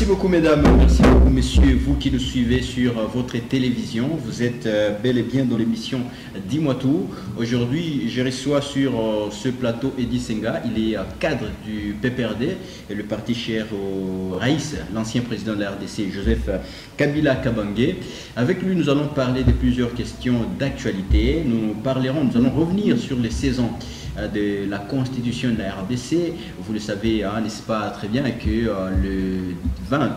beaucoup mesdames, merci beaucoup messieurs, vous qui nous suivez sur votre télévision. Vous êtes bel et bien dans l'émission Dis-moi tout. Aujourd'hui, je reçois sur ce plateau Eddy Senga. Il est cadre du PPRD et le parti cher au Raïs, l'ancien président de la RDC, Joseph Kabila Kabange. Avec lui, nous allons parler de plusieurs questions d'actualité. Nous allons revenir sur les 16 ans de la constitution de la RDC. Vous le savez, n'est-ce pas très bien, que le 20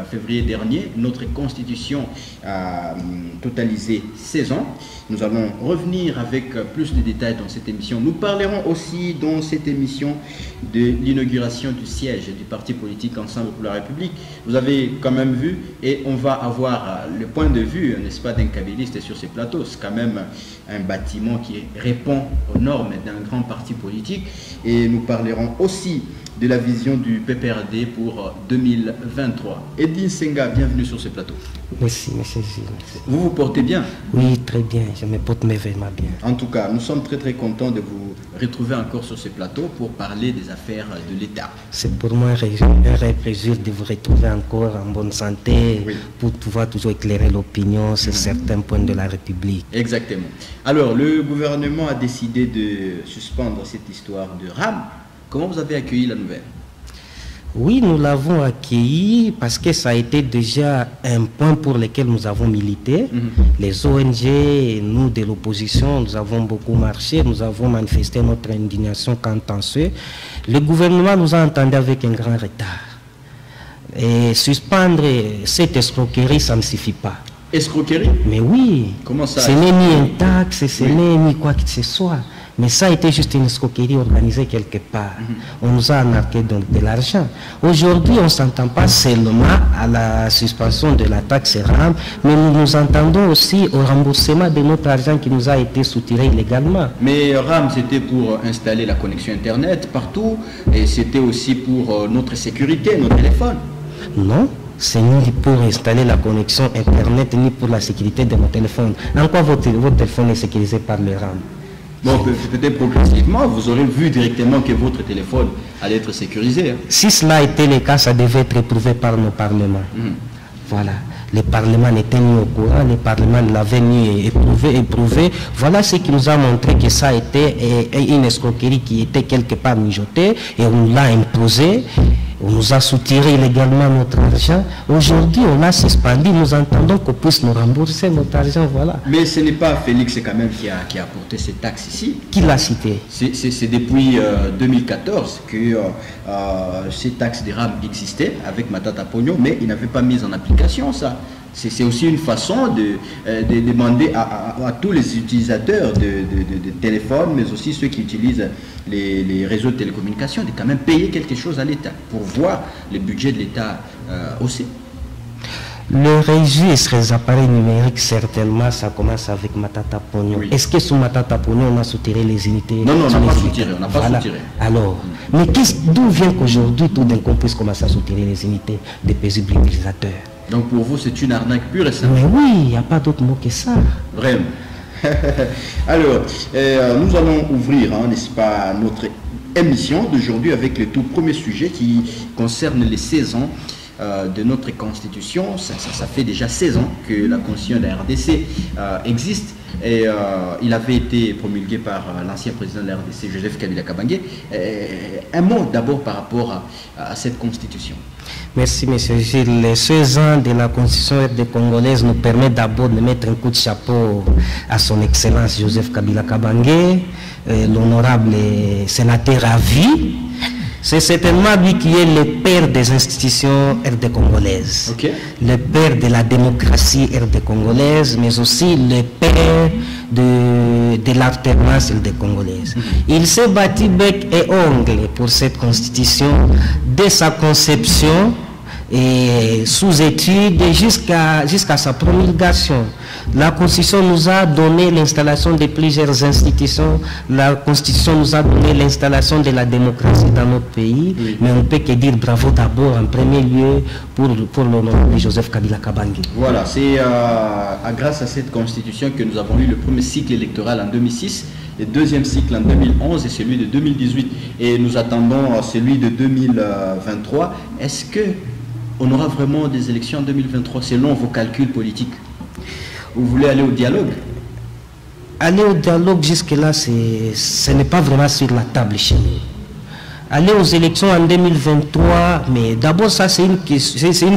février dernier, notre constitution a totalisé 16 ans. Nous allons revenir avec plus de détails dans cette émission. Nous parlerons aussi dans cette émission de l'inauguration du siège du parti politique Ensemble pour la République. Vous avez quand même vu, et on va avoir le point de vue, n'est-ce pas, d'un kabyliste sur ces plateaux. C'est quand même un bâtiment qui répond aux normes d'un grand parti politique. Et nous parlerons aussi de la vision du PPRD pour 2023. Eddy Senga, bienvenue sur ce plateau. Merci, monsieur Gilles. Vous vous portez bien? Oui, très bien. Je me porte merveilleusement bien. En tout cas, nous sommes très contents de vous retrouver encore sur ce plateau pour parler des affaires de l'État. C'est pour moi un réel plaisir de vous retrouver encore en bonne santé, oui, pour pouvoir toujours éclairer l'opinion sur certains points de la République. Exactement. Alors, le gouvernement a décidé de suspendre cette histoire de RAM. Comment vous avez accueilli la nouvelle? Oui, nous l'avons accueilli parce que ça a été déjà un point pour lequel nous avons milité. Les ONG, nous de l'opposition, nous avons beaucoup marché, nous avons manifesté notre indignation quant à ce. Le gouvernement nous a entendus avec un grand retard. Et suspendre cette escroquerie, ça ne suffit pas. Escroquerie? Mais oui. Comment ça? Ce n'est ni un taxe, ce n'est ni quoi que ce soit. Mais ça a été juste une escroquerie organisée quelque part. On nous a arnaqué donc de l'argent. Aujourd'hui, on ne s'entend pas seulement à la suspension de la taxe RAM, mais nous nous entendons aussi au remboursement de notre argent qui nous a été soutiré illégalement. Mais RAM, c'était pour installer la connexion Internet partout, et c'était aussi pour notre sécurité, nos téléphones. Non. C'est ni pour installer la connexion Internet, ni pour la sécurité de nos téléphones. En quoi votre téléphone est sécurisé par le RAM? Bon, peut-être progressivement, vous aurez vu directement que votre téléphone allait être sécurisé. Si cela était le cas, ça devait être éprouvé par nos parlements. Voilà. Le Parlement n'était ni au courant, le Parlement ne l'avait ni éprouvé. Voilà ce qui nous a montré que ça a été une escroquerie qui était quelque part mijotée et on l'a imposée. On nous a soutiré illégalement notre argent. Aujourd'hui, on l'a suspendu. Nous entendons qu'on puisse nous rembourser notre argent. Voilà. Mais ce n'est pas Félix quand même qui a apporté ces taxes ici. Qui l'a cité? C'est depuis 2014 que ces taxes de RAM existaient avec Matata Pogno, mais ils n'avaient pas mis en application ça. C'est aussi une façon de demander à tous les utilisateurs de téléphones, mais aussi ceux qui utilisent les réseaux de télécommunications, de quand même payer quelque chose à l'État pour voir le budget de l'État aussi. Le registre des appareils numériques, certainement, ça commence avec Matata Pogno. Oui. Est-ce que sous Matata Pogno, on a soutiré les unités? Non, on n'a pas soutiré, on n'a pas soutiré. Alors, mais d'où vient qu'aujourd'hui, tout d'un coup, on puisse commencer à soutirer les unités des paisibles utilisateurs? Donc pour vous, c'est une arnaque pure et simple. Mais oui, il n'y a pas d'autre mot que ça. Vraiment. Alors, nous allons ouvrir, n'est-ce pas, notre émission d'aujourd'hui avec le tout premier sujet qui concerne les 16 ans de notre constitution. Ça fait déjà 16 ans que la constitution de la RDC existe. Et il avait été promulgué par l'ancien président de la RDC, Joseph Kabila Kabange. Un mot d'abord par rapport à cette constitution. Merci, monsieur Gilles. Les 16 ans de la constitution RD congolaise nous permettent d'abord de mettre un coup de chapeau à son excellence Joseph Kabila Kabange, l'honorable sénateur à vie. C'est certainement lui qui est le père des institutions RD congolaises, le père de la démocratie RD congolaise, mais aussi le père de l'alternance RD congolaise. Il s'est battu bec et ongle pour cette constitution dès sa conception et sous étude jusqu'à sa promulgation. La Constitution nous a donné l'installation de plusieurs institutions. La Constitution nous a donné l'installation de la démocratie dans notre pays. Oui. Mais on ne peut que dire bravo d'abord en premier lieu pour l'honorable Joseph Kabila Kabange. Voilà, c'est grâce à cette Constitution que nous avons eu le premier cycle électoral en 2006, le deuxième cycle en 2011 et celui de 2018. Et nous attendons celui de 2023. Est-ce que on aura vraiment des élections en 2023 selon vos calculs politiques? Vous voulez aller au dialogue? Aller au dialogue jusque-là, ce n'est pas vraiment sur la table chez nous. Aller aux élections en 2023, mais d'abord ça c'est une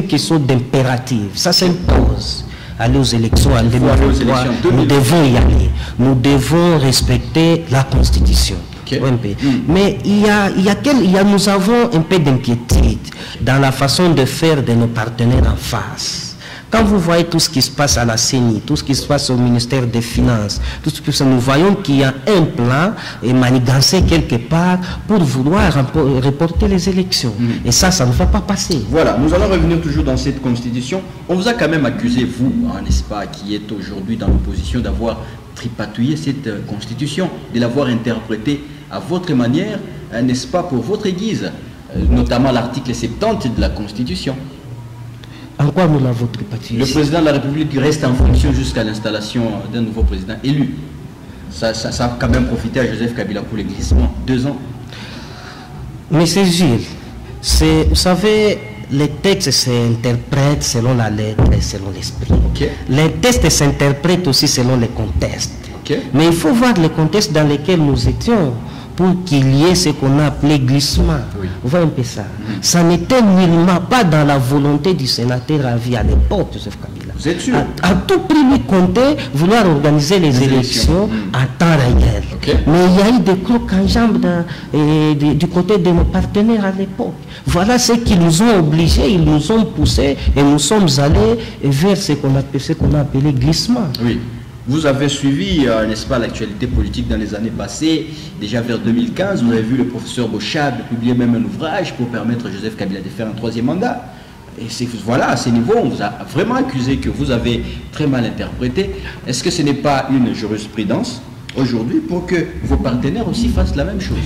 question d'impératif, ça s'impose. Aller aux élections en 2023, nous devons y aller. Nous devons respecter la Constitution. Okay. Mais nous avons un peu d'inquiétude dans la façon de faire de nos partenaires en face. Quand vous voyez tout ce qui se passe à la CENI, tout ce qui se passe au ministère des Finances, tout ce que nous voyons qu'il y a un plan manigancé quelque part pour vouloir reporter les élections. Et ça ne va pas passer. Voilà, nous allons revenir toujours dans cette constitution. On vous a quand même accusé, vous, n'est-ce pas, qui êtes aujourd'hui dans l'opposition, d'avoir tripatouillé cette constitution, de l'avoir interprétée à votre manière, n'est-ce pas, pour votre guise, notamment l'article 70 de la constitution. En quoi nous l'avons tripatouillé? Le président de la République reste en fonction jusqu'à l'installation d'un nouveau président élu. Ça a quand même profité à Joseph Kabila pour les glissements. 2 ans. Mais c'est Gilles, vous savez, les textes s'interprètent selon la lettre et selon l'esprit. Okay. Les textes s'interprètent aussi selon les contextes. Okay. Mais il faut voir les contextes dans lesquels nous étions pour qu'il y ait ce qu'on a appelé glissement. Oui. Vous voyez un peu ça. Ça n'était nullement pas dans la volonté du sénateur Ravi à l'époque, Joseph Kabila. Vous êtes sûr? À tout prix, lui comptait vouloir organiser les élections à temps réel. Okay. Mais il y a eu des crocs en jambes du côté de nos partenaires à l'époque. Voilà ce qui nous ont obligés, ils nous ont poussés et nous sommes allés vers ce qu'on a appelé glissement. Oui. Vous avez suivi, n'est-ce pas, l'actualité politique dans les années passées. Déjà vers 2015, vous avez vu le professeur Bochab publier même un ouvrage pour permettre à Joseph Kabila de faire un 3e mandat. Et voilà, à ce niveau, on vous a vraiment accusé que vous avez très mal interprété. Est-ce que ce n'est pas une jurisprudence aujourd'hui pour que vos partenaires aussi fassent la même chose?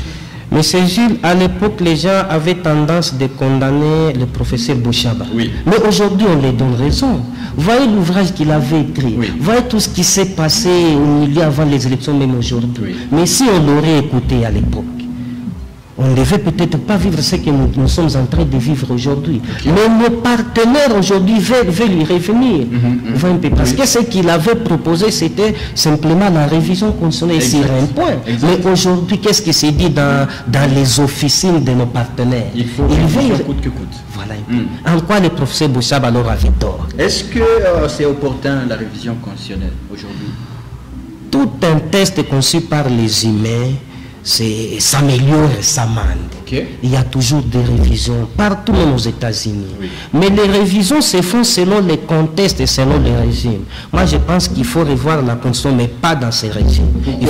Mais c'est Gilles, à l'époque, les gens avaient tendance de condamner le professeur Bouchaba. Oui. Mais aujourd'hui, on les donne raison. Voyez l'ouvrage qu'il avait écrit. Oui. Voyez tout ce qui s'est passé au milieu avant les élections, même aujourd'hui. Oui. Mais si on l'aurait écouté à l'époque, on ne devait peut-être pas vivre ce que nous sommes en train de vivre aujourd'hui. Okay. Mais nos partenaires aujourd'hui veulent y revenir. Parce que ce qu'il avait proposé, c'était simplement la révision constitutionnelle sur un point. Mais aujourd'hui, qu'est-ce qui s'est dit dans les officines de nos partenaires? Il veut coûte que coûte. Voilà. En quoi le professeur Bouchab alors avait tort? Est-ce que c'est opportun la révision constitutionnelle aujourd'hui? Tout un texte conçu par les humains s'améliore récemment. Okay. Il y a toujours des révisions partout aux États-Unis. Oui. Mais les révisions se font selon les contextes et selon les régimes. Moi, je pense qu'il faut revoir la Constitution, mais pas dans ces régimes. Il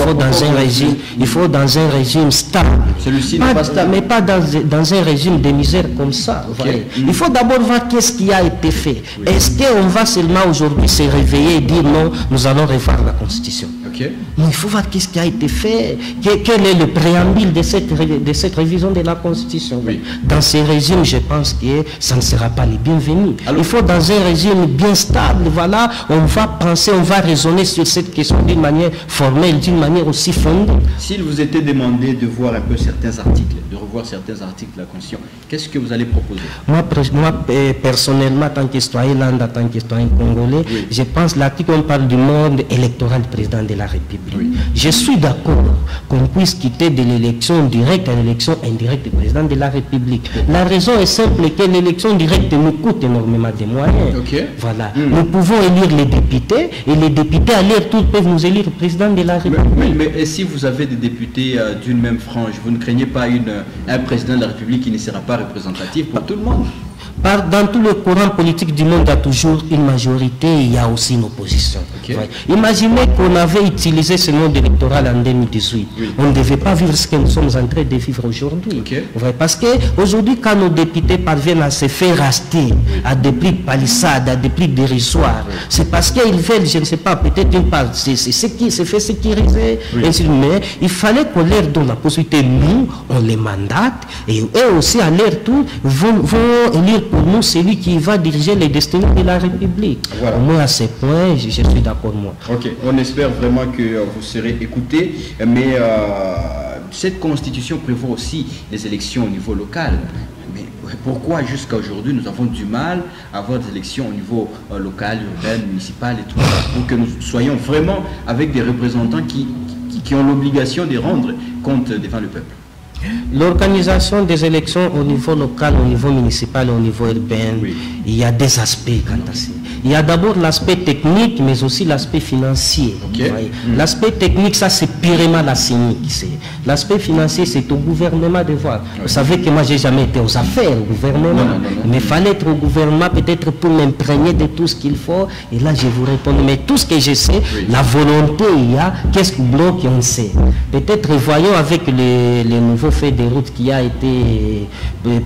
faut dans un régime stable. Celui-ci n'est pas stable. Mais pas dans un régime de misère comme ça. Okay. Il faut d'abord voir qu'est-ce qui a été fait. Oui. Est-ce qu'on va seulement aujourd'hui se réveiller et dire non, nous allons revoir la Constitution? Okay. Mais il faut voir qu'est-ce qui a été fait, quel est le préambule de cette révision de la Constitution. Oui. Dans ces régimes, je pense que ça ne sera pas les bienvenus. Alors, il faut dans un régime bien stable, voilà, on va penser, on va raisonner sur cette question d'une manière formelle, d'une manière aussi fondée. S'il vous était demandé de voir un peu certains articles, de revoir certains articles de la Constitution, qu'est-ce que vous allez proposer? Moi personnellement, en tant qu'historien lambda, en tant qu'historien congolais, oui. Je pense l'article, on parle du mode électoral du président de la République. Oui. Je suis d'accord qu'on puisse quitter de l'élection directe à l'élection indirecte du président de la République. La raison est simple, que l'élection directe nous coûte énormément de moyens. Okay. Voilà. Nous pouvons élire les députés et les députés à leur tour peuvent nous élire président de la République. Mais si vous avez des députés d'une même frange, vous ne craignez pas un président de la République qui ne sera pas représentatif pour tout le monde? Dans tout le courant politique du monde, il y a toujours une majorité et il y a aussi une opposition. Okay. Ouais. Imaginez qu'on avait utilisé ce mode électoral en 2018. Oui. On ne devait pas vivre ce que nous sommes en train de vivre aujourd'hui. Okay. Ouais. Parce qu'aujourd'hui, quand nos députés parviennent à se faire racheter à des prix palissades, à des prix dérisoires, c'est parce qu'ils veulent, je ne sais pas, peut-être une part, c'est ce qui se fait sécuriser. Oui. Mais il fallait qu'on leur donne la possibilité, nous, on les mandate, et eux aussi, à leur tour, vont élire pour nous celui qui va diriger les destinées de la République. Voilà. Au moins à ce point, je suis d'accord moi. Ok, on espère vraiment que vous serez écoutés, mais cette constitution prévoit aussi les élections au niveau local. Mais pourquoi jusqu'à aujourd'hui nous avons du mal à avoir des élections au niveau local, urbain, municipal et tout ça, pour que nous soyons vraiment avec des représentants qui ont l'obligation de rendre compte devant le peuple? L'organisation des élections au niveau local, au niveau municipal et au niveau urbain, Oui. il y a des aspects quant à ça. Il y a d'abord l'aspect technique, mais aussi l'aspect financier. Ok. L'aspect technique, ça c'est purement la CENI qui sait. L'aspect financier, c'est au gouvernement de voir. Vous savez que moi, j'ai jamais été aux affaires au gouvernement. Non. Mais il fallait être au gouvernement peut-être pour m'imprégner de tout ce qu'il faut. Et là, je vous réponds. Mais tout ce que je sais, Oui. la volonté, il y a, qu'est-ce que bloque, on sait. Peut-être voyons avec les nouveaux faits de route qui a été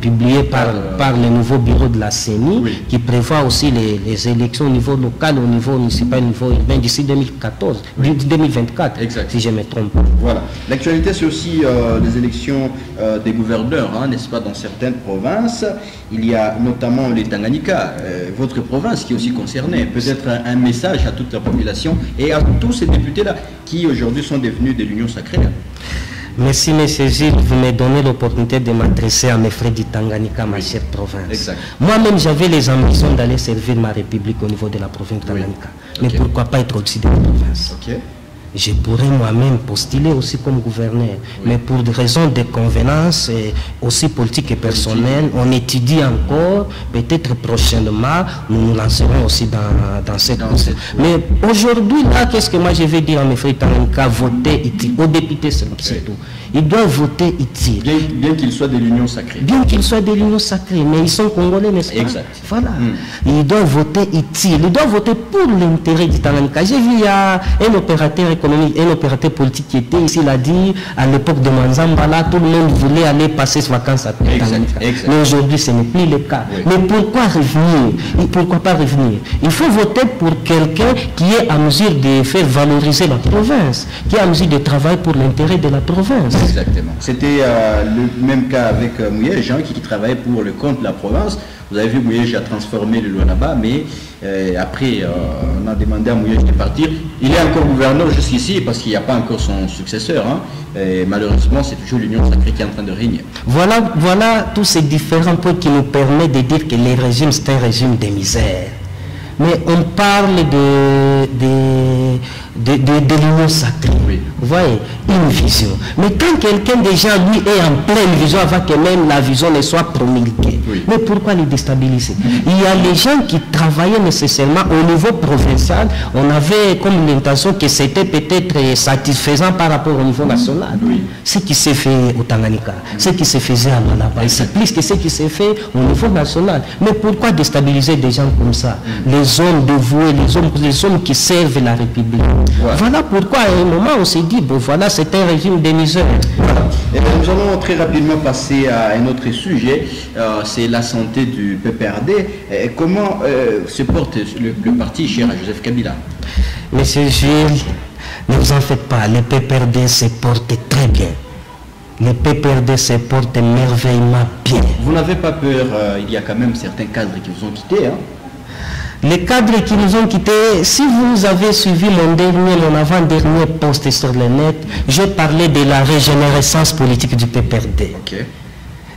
publié par le nouveau bureau de la CENI, Oui. qui prévoit aussi les élections au niveau local, au niveau municipal, au niveau urbain d'ici 2014, 2024, Exact. si je me trompe. Voilà. L'actualité, c'est aussi les élections des gouverneurs, hein, n'est-ce pas, dans certaines provinces. Il y a notamment les Tanganyika, votre province qui est aussi concernée. Peut-être un message à toute la population et à tous ces députés-là qui aujourd'hui sont devenus de l'Union sacrée. Merci, M. Gilles, vous me donnez l'opportunité de m'adresser à mes frères du Tanganyika, ma chère province. Exact. Moi-même, j'avais les ambitions d'aller servir ma république au niveau de la province de Tanganyika. Mais Ok. pourquoi pas être au-dessus de la province? Ok. Je pourrais moi-même postuler aussi comme gouverneur. Mais pour des raisons de convenance, et aussi politique et personnelle, on étudie encore. Peut-être prochainement, nous nous lancerons aussi dans cette course. Mais aujourd'hui, là, qu'est-ce que moi je vais dire à mes frères Tanganyika? Voter utile. Aux députés, c'est tout. Ils doivent voter utile. Bien qu'ils soient de l'Union sacrée. Bien qu'ils soient de l'Union sacrée, mais ils sont congolais, n'est-ce pas? Exact. Voilà. Ils doivent voter utile. Ils doivent voter pour l'intérêt du Tanganyika. J'ai vu, il y a un opérateur économique, un opérateur politique qui était ici, il a dit, à l'époque de Manzamba, là, tout le monde voulait aller passer ses vacances à Tanganyika. Exact. Mais aujourd'hui, ce n'est plus le cas. Oui. Mais pourquoi revenir? Et pourquoi pas revenir? Il faut voter pour quelqu'un qui est à mesure de faire valoriser la province, qui est à mesure de travailler pour l'intérêt de la province. Exactement. C'était le même cas avec Mouyej, hein, qui travaillait pour le compte de la province. Vous avez vu, Mouyej a transformé le Luanaba, mais après, on a demandé à Mouyej de partir. Il est encore gouverneur jusqu'ici parce qu'il n'y a pas encore son successeur. Hein. Et malheureusement, c'est toujours l'Union sacrée qui est en train de régner. Voilà tous ces différents points qui nous permettent de dire que le régime, c'est un régime de misère. Mais on parle de l'union sacrée. Oui. Vous voyez, une vision. Mais quand quelqu'un déjà, lui, est en pleine vision avant que même la vision ne soit promulguée, Oui. mais pourquoi les déstabiliser? Il y a les gens qui travaillaient nécessairement au niveau provincial. On avait comme l'intention que c'était peut-être satisfaisant par rapport au niveau national. Oui. Ce qui s'est fait au Tanganyika, ce qui se faisait à Luanaba, c'est plus que ce qui s'est fait au niveau national. Mais pourquoi déstabiliser des gens comme ça? Les hommes dévoués, les hommes qui servent la République. Ouais. Voilà pourquoi à un moment on s'est dit, bon voilà, c'est un régime de misère. Voilà. Et bien, nous allons très rapidement passer à un autre sujet, c'est la santé du PPRD. Et comment se porte le parti cher à Joseph Kabila? Monsieur Gilles, ne vous en faites pas, le PPRD se porte très bien. Le PPRD se porte merveilleusement bien. Vous n'avez pas peur, il y a quand même certains cadres qui vous ont quitté, hein? Les cadres qui nous ont quittés, si vous avez suivi mon avant-dernier post sur le net, je parlais de la régénérescence politique du PPRD. Ok.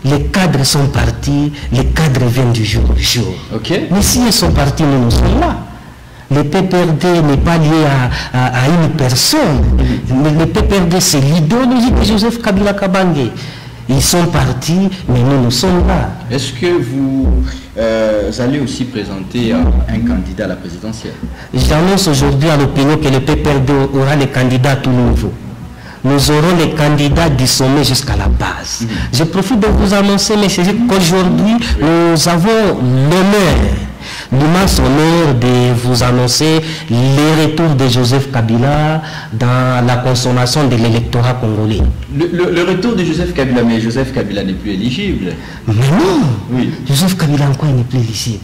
Les cadres sont partis, les cadres viennent du jour au jour. Ok. Mais si ils sont partis, nous sommes là. Le PPRD n'est pas lié à une personne. Le PPRD, c'est l'idéologie de Joseph Kabila Kabange. Ils sont partis, mais nous sommes là. Est-ce que vous allez aussi présenter un candidat à la présidentielle? J'annonce aujourd'hui à l'opinion que le PPRD aura les candidats tout nouveau. Nous aurons les candidats du sommet jusqu'à la base. Je profite de vous annoncer, messieurs, qu'aujourd'hui, nous avons l'immense honneur de vous annoncer le retour de Joseph Kabila dans la consommation de l'électorat congolais. Le retour de Joseph Kabila, mais Joseph Kabila n'est plus éligible. Mais non, Oui. Joseph Kabila en quoi il n'est plus éligible?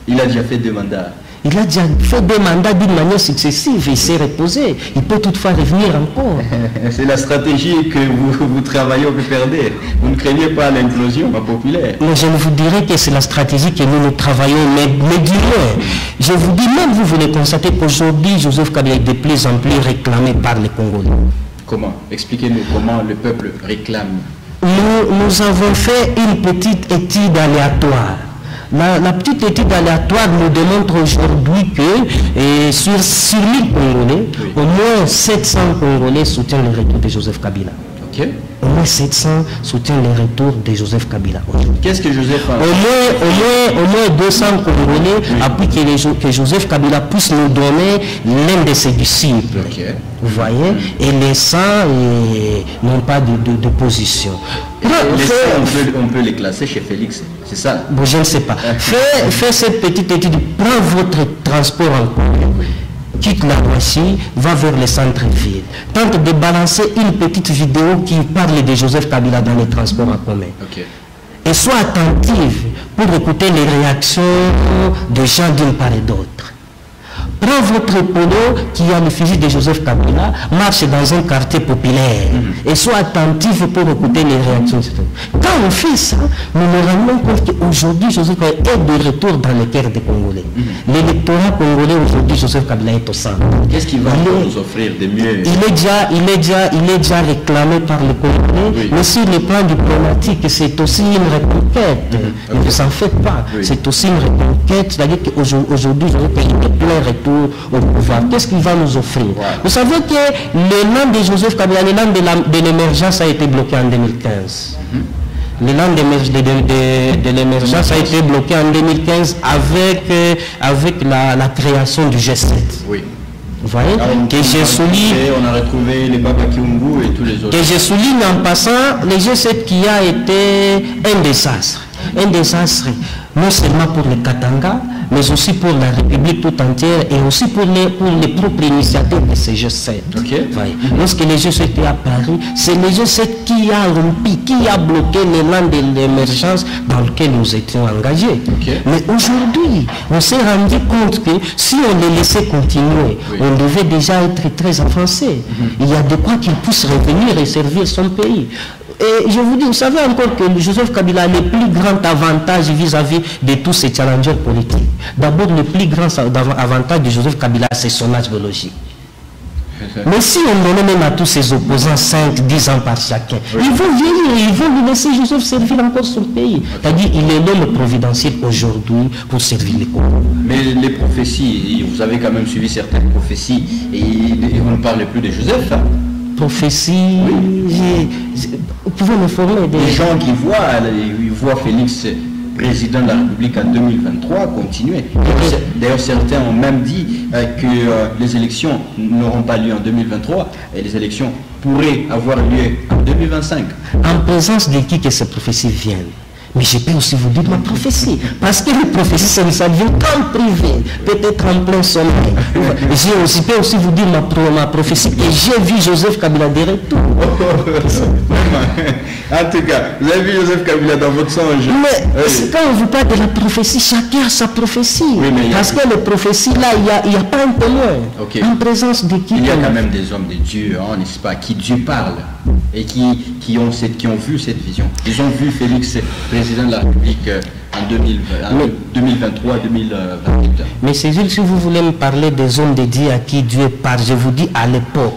Il a déjà fait 2 mandats. Il a déjà fait des mandats d'une manière successive, il s'est reposé. Il peut toutefois revenir encore. C'est la stratégie que vous travaillez au PPRD. Vous ne craignez pas l'implosion populaire. Mais je vous dirais que c'est la stratégie que nous travaillons, mais du moins. Je vous dis, même vous voulez constater qu'aujourd'hui, Joseph Kabila est de plus en plus réclamé par les Congolais. Comment? Expliquez-nous comment le peuple réclame. Nous avons fait une petite étude aléatoire. La petite étude aléatoire nous démontre aujourd'hui que sur 1000 Congolais, au moins 700 Congolais soutiennent le retour de Joseph Kabila. Okay. Au moins 700 soutiennent le retour de Joseph Kabila. Qu'est-ce que Joseph a au moins 200 Congolais appuient que Joseph Kabila puisse nous donner l'un de ses disciples. Okay. Vous voyez? Et les 100 n'ont pas de position. On peut les classer chez Félix, c'est ça? Bon, je ne sais pas. Fais cette petite étude, prends votre transport en commun. Quitte la Roissy, va vers le centre-ville. Tente de balancer une petite vidéo qui parle de Joseph Kabila dans les transports en commun. Okay. Et sois attentive pour écouter les réactions des gens d'une part et d'autre. Prends votre polo qui a le fusil de Joseph Kabila, marche dans un quartier populaire et sois attentif pour écouter les réactions. Quand on fait ça, nous nous rendons compte qu'aujourd'hui, Joseph Kabila est de retour dans le cœur des Congolais. L'électorat congolais aujourd'hui, Joseph Kabila est au centre. Qu'est-ce qu'il va nous offrir de mieux? Il est déjà réclamé par les Congolais, mais sur le plan diplomatique, c'est aussi une reconquête. Ne vous en faites pas. C'est aussi une reconquête, c'est-à-dire qu'aujourd'hui, Joseph Kabila est plein retour au pouvoir. Qu'est-ce qu'il va nous offrir? Vous savez que l'élan de Joseph Kabila, l'élan de l'émergence a été bloqué en 2015. L'élan de l'émergence a été bloqué en 2015 avec la création du G7. Oui. Vous voyez? On a retrouvé les Baba Kiungu et tous les autres. Que je souligne en passant, le G7 qui a été un désastre. Un désastre, non seulement pour le Katanga, mais aussi pour la République tout entière et aussi pour les propres initiatives de ce G7. Okay. Lorsque le G7 est apparu, c'est le G7 qui a rompu, qui a bloqué l'élan de l'émergence dans lequel nous étions engagés. Okay. Mais aujourd'hui, on s'est rendu compte que si on les laissait continuer, on devait déjà être très avancé. Il y a de quoi qu'il puisse revenir et servir son pays. Et je vous dis, vous savez encore que Joseph Kabila a le plus grand avantage vis-à-vis de tous ces challengers politiques. D'abord, le plus grand avantage de Joseph Kabila, c'est son âge biologique. Mais si on donnait même à tous ses opposants 5-10 ans par chacun, ils vont vieillir, ils vont lui laisser Joseph servir encore son pays. C'est-à-dire qu'il est l'homme providentiel aujourd'hui pour servir les Congolais. Mais les prophéties, vous avez quand même suivi certaines prophéties et on ne parle plus de Joseph. Hein? Prophétie, vous pouvez me former des gens qui voient Félix président de la République en 2023 continuer. D'ailleurs, certains ont même dit que les élections n'auront pas lieu en 2023 et les élections pourraient avoir lieu en 2025. En présence de qui que ces prophéties viennent? Mais je peux aussi vous dire ma prophétie. Parce que les prophéties, ça ne vient qu'en privé, peut-être en plein sommeil. Je peux aussi vous dire ma prophétie que j'ai vu Joseph Kabila de retour. En tout cas, vous avez vu Joseph Kabila dans votre songe. Mais quand on vous parle de la prophétie, chacun a sa prophétie. Oui, parce que les prophéties, là, il n'y a pas un témoin. En présence de qui? Il y a quand même des hommes de Dieu, hein, n'est-ce pas, qui Dieu parle et qui ont vu cette vision. Ils ont vu Félix président de la République en 2023-2028. Mais c'est juste si vous voulez me parler des hommes de Dieu à qui Dieu parle, je vous dis à l'époque,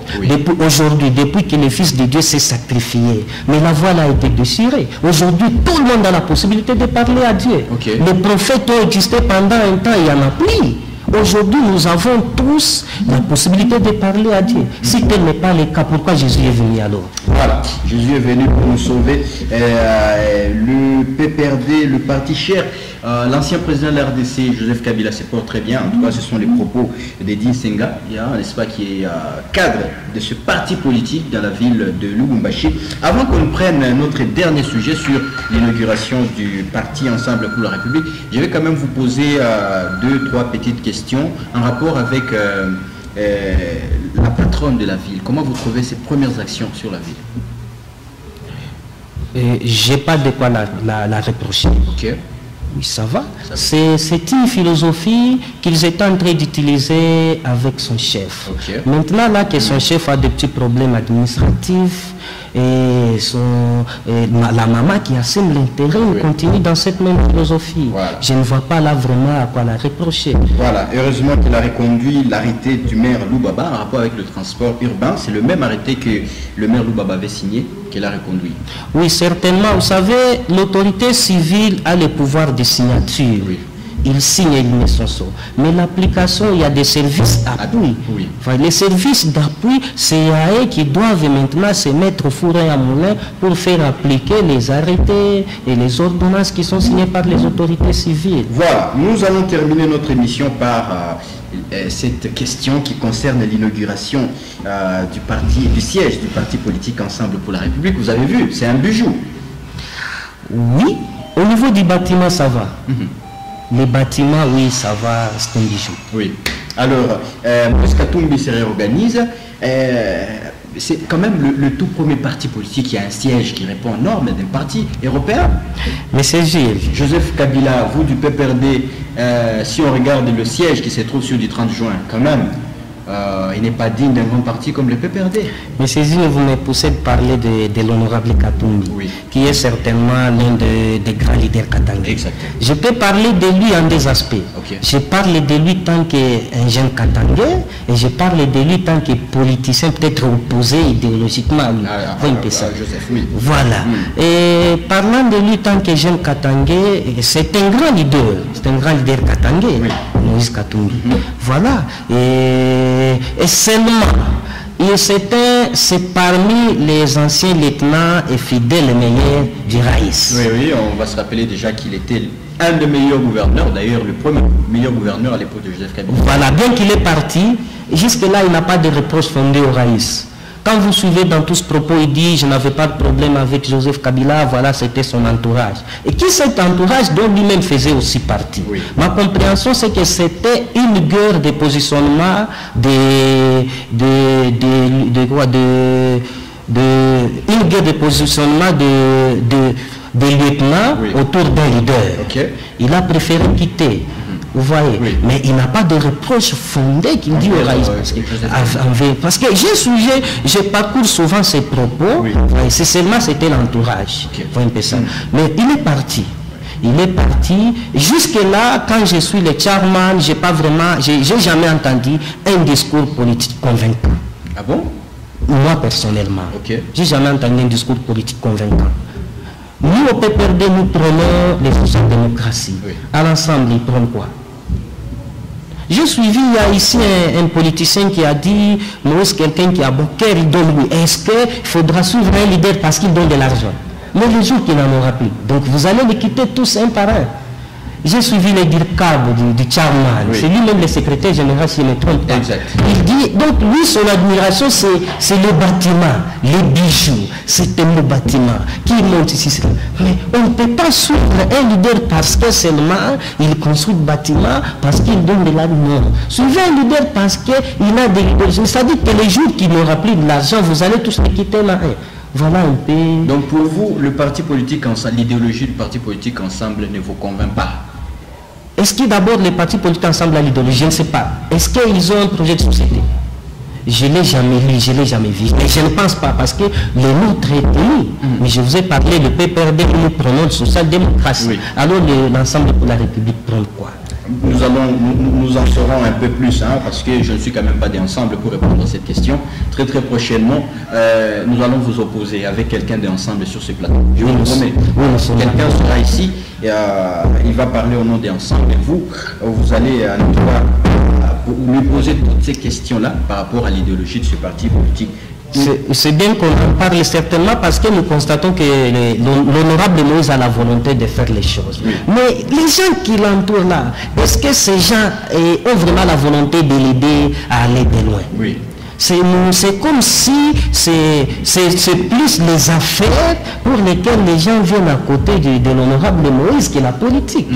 aujourd'hui, depuis que le Fils de Dieu s'est sacrifié, mais la voile a été déchirée. Aujourd'hui, tout le monde a la possibilité de parler à Dieu. Les prophètes ont existé pendant un temps, il y en a plus. Aujourd'hui, nous avons tous la possibilité de parler à Dieu. Si tel n'est pas le cas, pourquoi Jésus est venu alors? Voilà, Jésus est venu pour nous sauver. Le PPRD, le parti cher, l'ancien président de la RDC, Joseph Kabila, se porte très bien. En tout cas, ce sont les propos d'Edi Senga, n'est-ce pas, qui est cadre de ce parti politique dans la ville de Lubumbashi. Avant qu'on prenne notre dernier sujet sur l'inauguration du parti Ensemble pour la République, je vais quand même vous poser 2-3 petites questions en rapport avec la patronne de la ville. Comment vous trouvez ses premières actions sur la ville? J'ai pas de quoi la reprocher. Ok. Oui, ça va. C'est une philosophie qu'ils étaient en train d'utiliser avec son chef. Maintenant, là que son chef a des petits problèmes administratifs, et la maman qui assume l'intérim continue dans cette même philosophie. Voilà. Je ne vois pas là vraiment à quoi la reprocher. Voilà, heureusement qu'il a reconduit l'arrêté du maire Loubaba en rapport avec le transport urbain. C'est le même arrêté que le maire Loubaba avait signé qu'il a reconduit. Oui, certainement. Vous savez, l'autorité civile a le pouvoir de signature. Oui. Il signe et il met son sceau. Mais l'application, il y a des services d'appui. Oui. Enfin, les services d'appui, c'est à eux qui doivent maintenant se mettre au four et à moulin pour faire appliquer les arrêtés et les ordonnances qui sont signées par les autorités civiles. Voilà, nous allons terminer notre émission par cette question qui concerne l'inauguration du siège du parti politique Ensemble pour la République. Vous avez vu, c'est un bijou. Oui, au niveau du bâtiment, ça va. Les bâtiments, oui, ça va, c'est un bijou. Oui. Alors, Moïse Katumbi se réorganise. C'est quand même le tout premier parti politique qui a un siège qui répond aux normes d'un parti européen. Mais c'est Gilles. Joseph Kabila, vous du PPRD, si on regarde le siège qui se trouve sur du 30 juin, quand même, il n'est pas digne d'un grand parti comme le PPRD. Mais c'est Gilles, vous me poussez de parler de l'honorable Katumbi, Oui. qui est certainement l'un des grands leaders katangais. Exactement. Je peux parler de lui en deux aspects. Ok. Je parle de lui tant qu'un jeune katangais et je parle de lui tant que politicien, peut-être opposé idéologiquement à lui. Joseph, oui. Voilà. Et parlant de lui tant que jeune katangais, c'est un grand leader katangais, Oui. Moïse Katumbi. Voilà. Et seulement, c'est parmi les anciens lieutenants et fidèles meilleurs du Raïs. Oui, oui, on va se rappeler déjà qu'il était un des meilleurs gouverneurs, d'ailleurs le premier meilleur gouverneur à l'époque de Joseph Kabila. Voilà, bien qu'il est parti, jusque-là, il n'a pas de reproche fondé au Raïs. Quand vous suivez dans tout ce propos, il dit « je n'avais pas de problème avec Joseph Kabila », voilà, c'était son entourage. Et qui cet entourage dont lui-même faisait aussi partie. Oui. Ma compréhension, c'est que c'était une guerre de positionnement une guerre de positionnement de lieutenants Oui. autour d'un leader. Ok. Il a préféré quitter. Vous voyez, Oui. mais il n'a pas de reproche fondé qu'il dit au Raïs. Parce que j'ai parcouru souvent ses propos, Oui. c'est seulement c'était l'entourage. Ok. Vous voyez un peu ça. Mais il est parti. Il est parti. Jusque-là, quand je suis le chairman, j'ai jamais entendu un discours politique convaincant. Ah bon? Moi, personnellement. Ok. J'ai jamais entendu un discours politique convaincant. Nous, au PPRD, nous prenons les social-démocraties. Oui. À l'ensemble, ils prennent quoi? J'ai suivi, il y a ici un politicien qui a dit, Moïse, quelqu'un qui a bon cœur, il donne lui. Est-ce qu'il faudra suivre un leader parce qu'il donne de l'argent? Mais le jour qu'il n'en aura plus. Donc vous allez les quitter tous un par un. J'ai suivi les dircab du chairman. Oui. C'est lui-même le secrétaire général, s'il ne me trompe pas. Exact. Il dit, donc lui, son admiration, c'est le bâtiment, les bijoux, c'est le bâtiment qui monte ici. Mais on ne peut pas suivre un leader parce que seulement il construit le bâtiment, parce qu'il donne de l'argent. Suivez un leader parce qu'il a des leaders. C'est-à-dire que les jours qu'il n'aura plus de l'argent, vous allez tous les quitter là. Voilà un peu. Donc pour vous, le parti politique ensemble, l'idéologie du parti politique ensemble ne vous convainc pas? Est-ce que d'abord les partis politiques ensemble à l'idéologie? Je ne sais pas. Est-ce qu'ils ont un projet de société? Je ne l'ai jamais lu, je ne l'ai jamais vu. Mais je ne pense pas parce que le nôtre est tenu. Mais je vous ai parlé de PPRD, nous prenons de social-démocratie. Oui. Alors l'ensemble pour la République prend quoi? Nous en saurons un peu plus, hein, parce que je ne suis quand même pas d'ensemble pour répondre à cette question. Très très prochainement, nous allons vous opposer avec quelqu'un d'ensemble sur ce plateau. Je vous le promets. Quelqu'un sera ici, et, il va parler au nom d'ensemble et vous allez lui poser toutes ces questions-là par rapport à l'idéologie de ce parti politique. C'est bien qu'on en parle certainement parce que nous constatons que l'honorable Moïse a la volonté de faire les choses. Oui. Mais les gens qui l'entourent là, est-ce que ces gens ont vraiment la volonté de l'aider à aller de loin? Oui. C'est comme si c'est plus les affaires pour lesquelles les gens viennent à côté de l'honorable Moïse que la politique.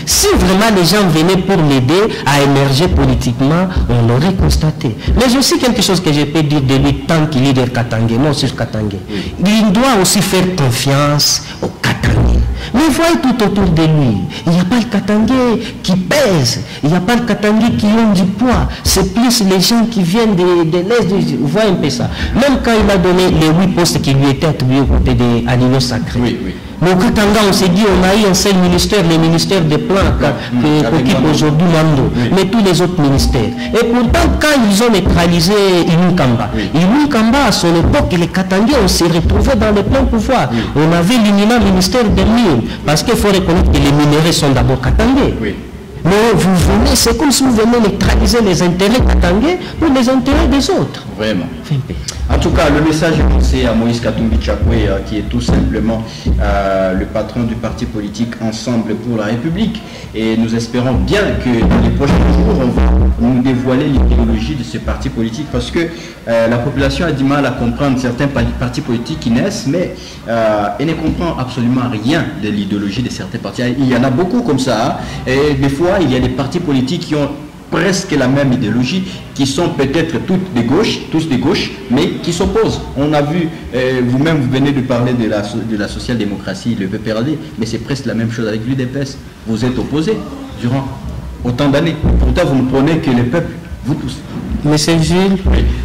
Si vraiment les gens venaient pour l'aider à émerger politiquement, on l'aurait constaté. Mais j'ai aussi quelque chose que je peux dire de lui tant qu'il est leader katangais, non sur katangais. Il doit aussi faire confiance aux katangais. Mais voyez tout autour de lui, il n'y a pas le Katangais qui pèse, il n'y a pas le Katangais qui ont du poids, c'est plus les gens qui viennent de l'Est, vous voyez un peu ça. Même quand il a donné les 8 postes qui lui étaient attribués aux côtés de l'Union Sacrée. Oui, oui. Mais au Katanga, on s'est dit, on a eu un seul ministère, le ministère des plans qu'occupe aujourd'hui Mando, mais tous les autres ministères. Et pourtant, quand ils ont neutralisé Inunkamba, Inunkamba, à son époque, les Katangais, on s'est retrouvés dans le plein pouvoir. On avait l'imminent ministère des mines, parce qu'il faut reconnaître que les minéraux sont d'abord Katangais. Mais vous venez, c'est comme si vous venez neutraliser les intérêts katangais pour les intérêts des autres. Vraiment. En tout cas, le message est lancé à Moïse Katumbi Tchakwe, qui est tout simplement le patron du parti politique Ensemble pour la République. Et nous espérons bien que dans les prochains jours, on va nous dévoiler l'idéologie de ce parti politique, parce que la population a du mal à comprendre certains partis politiques qui naissent, mais elle ne comprend absolument rien de l'idéologie de certains partis. Il y en a beaucoup comme ça, hein, et des fois, il y a des partis politiques qui ont presque la même idéologie, qui sont peut-être tous de gauche, mais qui s'opposent. On a vu, vous-même vous venez de parler de la social-démocratie, le PPRD, mais c'est presque la même chose avec l'UDPS. Vous êtes opposés durant autant d'années. Pourtant, vous ne prenez que le peuple, vous tous. Monsieur Gilles,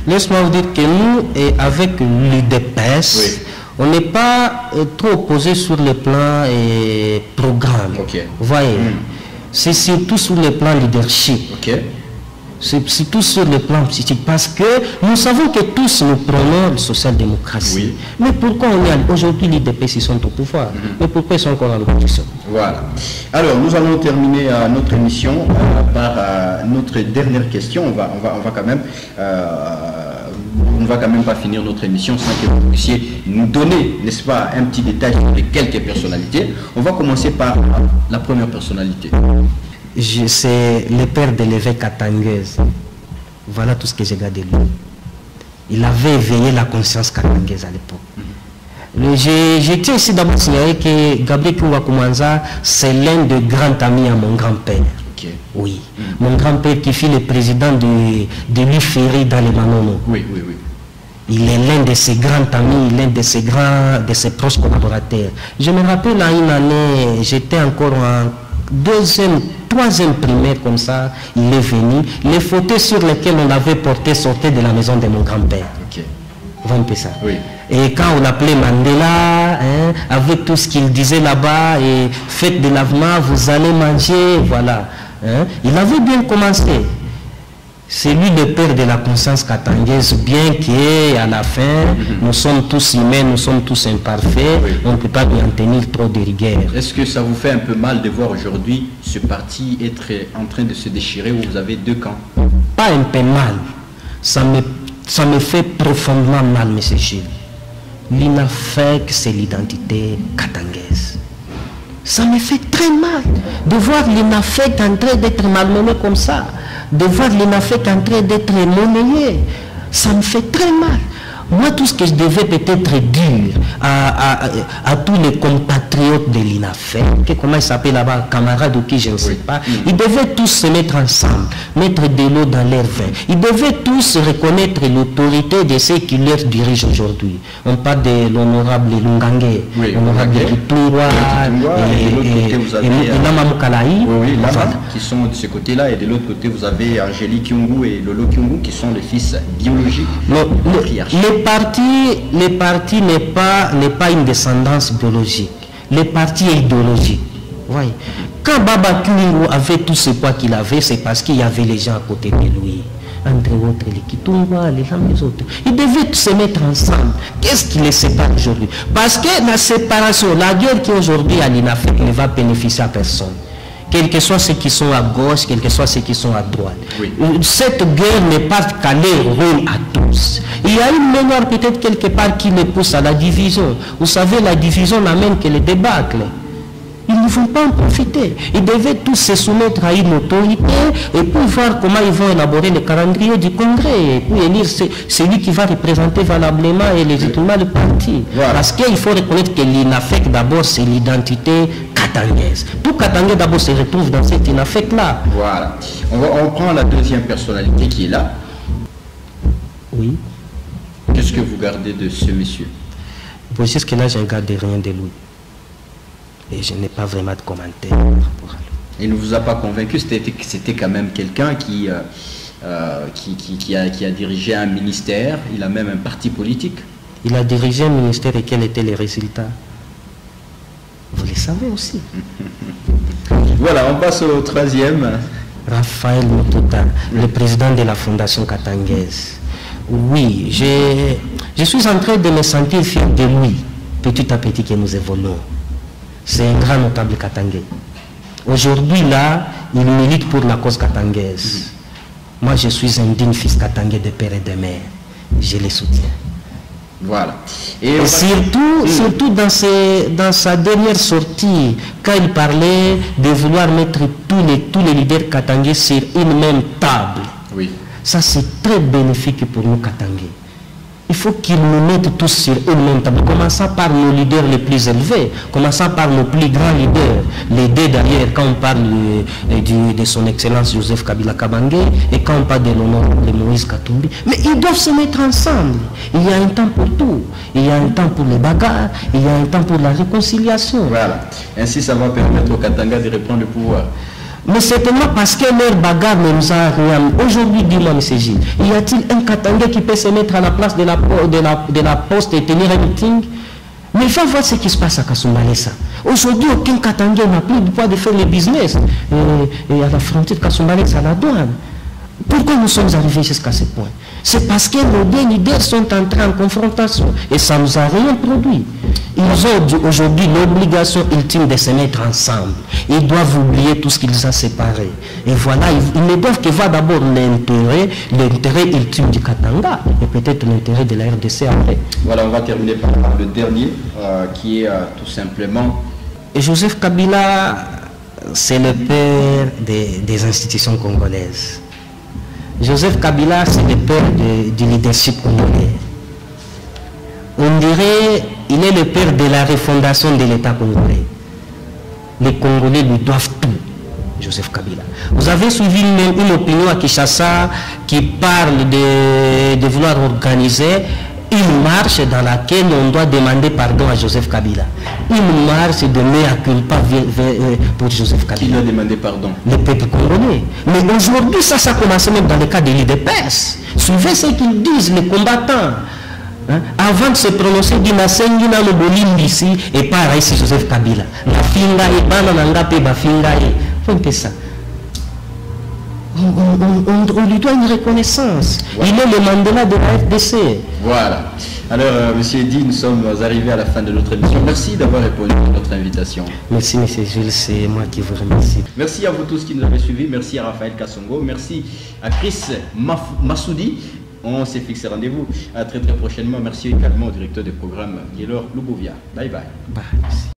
laisse-moi vous dire que nous, et avec l'UDPS, on n'est pas trop opposés sur le plan et programme. Vous voyez, c'est surtout sur le plan leadership. C'est surtout sur le plan psychique, parce que nous savons que tous nous prenons la social-démocratie. Mais pourquoi on est aujourd'hui les DPS sont au pouvoir? Mais pourquoi ils sont encore à l'opposition? Voilà. Alors, nous allons terminer notre émission par notre dernière question. On va quand même... on ne va quand même pas finir notre émission sans que vous puissiez nous donner, n'est-ce pas, un petit détail de quelques personnalités. On va commencer par la première personnalité. C'est le père de l'évêque katangaise. Voilà tout ce que j'ai gardé de lui. Il avait éveillé la conscience katangaise à l'époque. Je tiens ici d'abord à signaler que Gabriel Kouwakumanza, c'est l'un des grands amis à mon grand-père. Oui. Mon grand-père qui fut le président de l'UFERI dans les Manono. Il est l'un de ses grands amis, l'un de ses proches collaborateurs. Je me rappelle à une année, j'étais encore en troisième primaire comme ça, il est venu. Les photos sur lesquelles on avait porté sortaient de la maison de mon grand-père. Vous voyez ça? Et quand on appelait Mandela, hein, avec tout ce qu'il disait là-bas, et faites de lavement, vous allez manger, voilà. Hein. Il avait bien commencé. C'est lui le père de la conscience katangaise, bien qu'à la fin, nous sommes tous humains, nous sommes tous imparfaits, on ne peut pas bien tenir trop de rigueur. Est-ce que ça vous fait un peu mal de voir aujourd'hui ce parti être en train de se déchirer, où vous avez deux camps? Pas un peu mal, ça me fait profondément mal, M. Gilles. L'INAFEC, c'est l'identité katangaise. Ça me fait très mal de voir l'INAFEC en train d'être malmené comme ça, de voir l'INAFEC en train d'être monnayé. Ça me fait très mal. Moi, tout ce que je devais peut-être dire à tous les compatriotes de l'INAFEC, comment il s'appelle là-bas, camarades ou qui, je ne sais pas, ils devaient tous se mettre ensemble, mettre de l'eau dans leur vin. Ils devaient tous reconnaître l'autorité de ceux qui leur dirigent aujourd'hui. On parle de l'honorable Lungange, l'honorable Kitungwa, et Lama Mukalaï. Qui sont de ce côté-là, et de l'autre côté, vous avez Angélique Kyungu et Lolo Kyungu, qui sont les fils biologiques du patriarche. Le parti n'est pas une descendance biologique. Le parti est idéologique. Ouais. Quand Baba Kyungu avait tout ce poids qu'il avait, c'est parce qu'il y avait les gens à côté de lui. Entre autres, les Kitungwa, les femmes, les autres. Ils devaient se mettre ensemble. Qu'est-ce qui les sépare aujourd'hui? Parce que la séparation, la guerre qui est aujourd'hui à l'INAFEC ne va bénéficier à personne. Quels que soient ceux qui sont à gauche, quels que soient ceux qui sont à droite. Cette guerre n'est pas calée rôle à tous. Il y a une mémoire peut-être quelque part qui les pousse à la division. Vous savez, la division n'amène que le débâcle. Ils ne vont pas en profiter. Ils devaient tous se soumettre à une autorité et pour voir comment ils vont élaborer le calendrier du Congrès, et pour élire celui qui va représenter valablement et légitimement le parti. Parce qu'il faut reconnaître que l'INAFEC d'abord c'est l'identité katangaise. Tout Katangais d'abord se retrouve dans cette INAFEC-là. Voilà. On prend la deuxième personnalité qui est là. Oui. Qu'est-ce que vous gardez de ce monsieur? Jusque là, je ne garde rien de lui. Et je n'ai pas vraiment de commentaires par rapport à lui. Il ne vous a pas convaincu, c'était quand même quelqu'un qui a dirigé un ministère, il a même un parti politique. Il a dirigé un ministère et quels étaient les résultats? Vous les savez aussi. Voilà, on passe au troisième. Raphaël Motota, le président de la Fondation Katangaise. Oui, je suis en train de me sentir fier de lui, petit à petit que nous évoluons. C'est un grand notable katangais. Aujourd'hui, là, il milite pour la cause katangaise. Moi, je suis un digne fils katangais de père et de mère. Je les soutiens. Voilà. Et surtout dans sa dernière sortie, quand il parlait de vouloir mettre tous les leaders katangais sur une même table. Oui. Ça, c'est très bénéfique pour nous katangais. Il faut qu'ils nous mettent tous sur une même table, commençant par nos leaders les plus élevés, commençant par nos plus grands leaders. Les deux d'ailleurs, quand on parle de son excellence Joseph Kabila Kabange et quand on parle de l'honorable Moïse Katumbi, mais ils doivent se mettre ensemble. Il y a un temps pour tout. Il y a un temps pour les bagarres, il y a un temps pour la réconciliation. Voilà. Ainsi, ça va permettre au Katanga de reprendre le pouvoir. Mais certainement parce que leur bagarre ne nous a rien. Aujourd'hui, dis-moi, M. Gilles, y a-t-il un Katangais qui peut se mettre à la place de la poste et tenir un meeting? Mais il faut voir ce qui se passe à Kasumbalesa. Aujourd'hui, aucun Katangais n'a plus le droit de faire le business. Et à la frontière de Kasumbalesa, à la douane. Pourquoi nous sommes arrivés jusqu'à ce point? C'est parce que nos deux leaders sont entrés en confrontation et ça ne nous a rien produit. Ils ont aujourd'hui l'obligation ultime de se mettre ensemble. Ils doivent oublier tout ce qui les a séparés. Et voilà, ils ne doivent que voir d'abord l'intérêt ultime du Katanga et peut-être l'intérêt de la RDC après. Voilà, on va terminer par le dernier qui est tout simplement... Et Joseph Kabila, c'est le père des institutions congolaises. Joseph Kabila, c'est le père du leadership congolais. On dirait qu'il est le père de la refondation de l'État congolais. Les Congolais lui doivent tout, Joseph Kabila. Vous avez suivi une opinion à Kinshasa qui parle de vouloir organiser une marche dans laquelle on doit demander pardon à Joseph Kabila. Une marche de mea culpa pour Joseph Kabila. Qui lui a demandé pardon? Le peuple congolais. Mais aujourd'hui, ça a commencé même dans le cas de l'IDPS. Suivez ce qu'ils disent, les combattants. Hein? Avant de se prononcer, dit Nasengina no Bolimbisi et pareil, c'est Joseph Kabila. La finga et banananga pe ba finga et. Faut un peu ça. On lui doit une reconnaissance. Ouais. Il est le Mandela de la FDC. Voilà. Alors, Monsieur Eddy, nous sommes arrivés à la fin de notre émission. Merci d'avoir répondu à notre invitation. Merci, M. Jules, c'est moi qui vous remercie. Merci à vous tous qui nous avez suivis. Merci à Raphaël Kassongo. Merci à Chris Massoudi. On s'est fixé rendez-vous à très prochainement. Merci également au directeur du programme, Guélor Lubovia. Bye bye. Bye, merci.